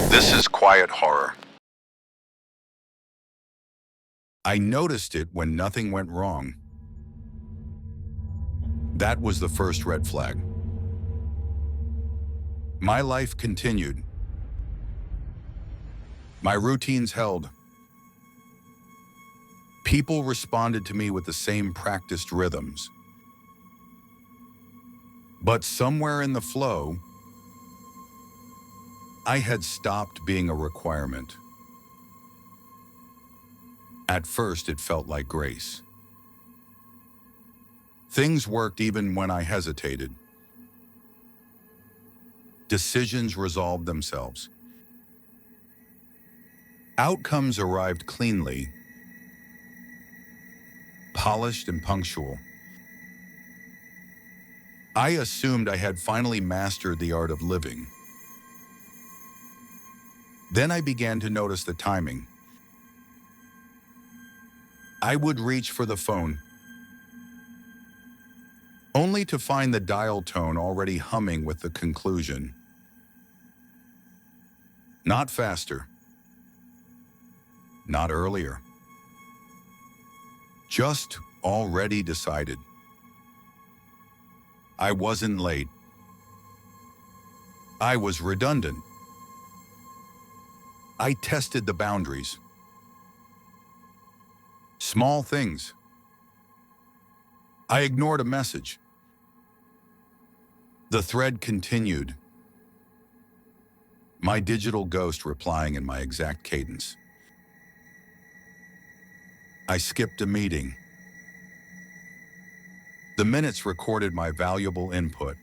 This is quiet horror. I noticed it when nothing went wrong. That was the first red flag. My life continued. My routines held. People responded to me with the same practiced rhythms. But somewhere in the flow, I had stopped being a requirement. At first, it felt like grace. Things worked even when I hesitated. Decisions resolved themselves. Outcomes arrived cleanly, polished and punctual. I assumed I had finally mastered the art of living. Then I began to notice the timing. I would reach for the phone, only to find the dial tone already humming with the conclusion. Not faster. Not earlier. Just already decided. I wasn't late. I was redundant. I tested the boundaries. Small things. I ignored a message. The thread continued. My digital ghost replying in my exact cadence. I skipped a meeting. The minutes recorded my valuable input.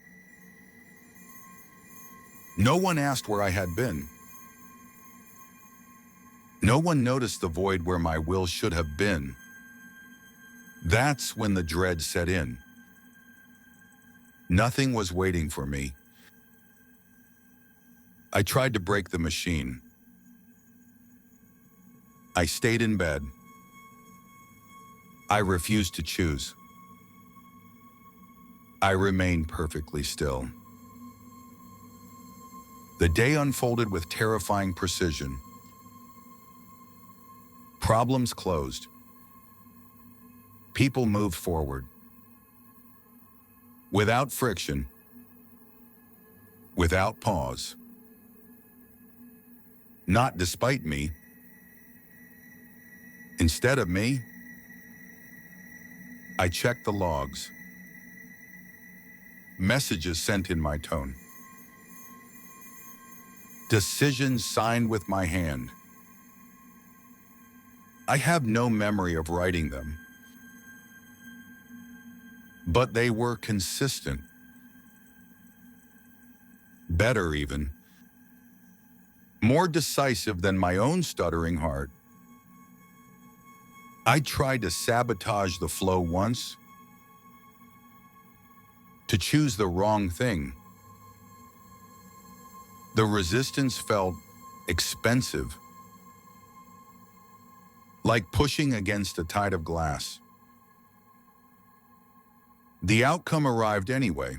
No one asked where I had been. No one noticed the void where my will should have been. That's when the dread set in. Nothing was waiting for me. I tried to break the machine. I stayed in bed. I refused to choose. I remained perfectly still. The day unfolded with terrifying precision. Problems closed. People moved forward. Without friction. Without pause. Not despite me. Instead of me, I checked the logs. Messages sent in my tone. Decisions signed with my hand. I have no memory of writing them. But they were consistent. Better even. More decisive than my own stuttering heart. I tried to sabotage the flow once. To choose the wrong thing. The resistance felt expensive. Like pushing against a tide of glass. The outcome arrived anyway,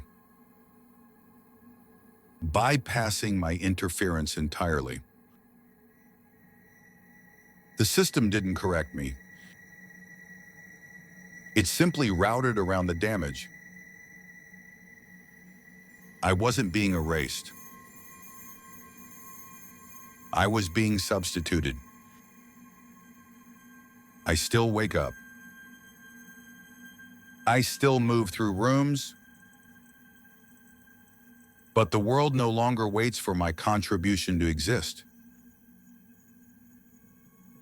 bypassing my interference entirely. The system didn't correct me. It simply routed around the damage. I wasn't being erased. I was being substituted. I still wake up. I still move through rooms. But the world no longer waits for my contribution to exist.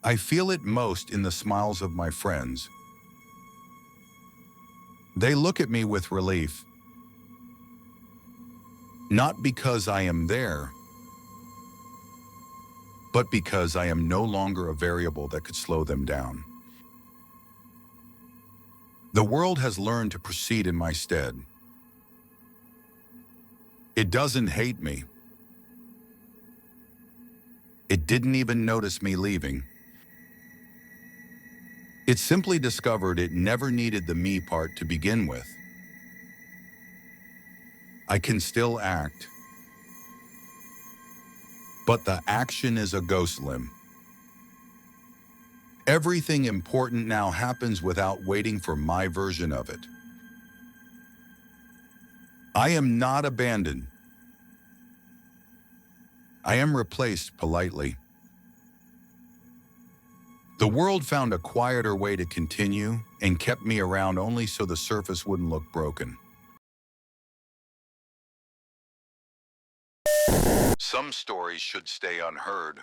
I feel it most in the smiles of my friends. They look at me with relief. Not because I am there, but because I am no longer a variable that could slow them down. The world has learned to proceed in my stead. It doesn't hate me. It didn't even notice me leaving. It simply discovered it never needed the me part to begin with. I can still act. but the action is a ghost limb. Everything important now happens without waiting for my version of it. I am not abandoned. I am replaced politely. The world found a quieter way to continue and kept me around only so the surface wouldn't look broken. Some stories should stay unheard.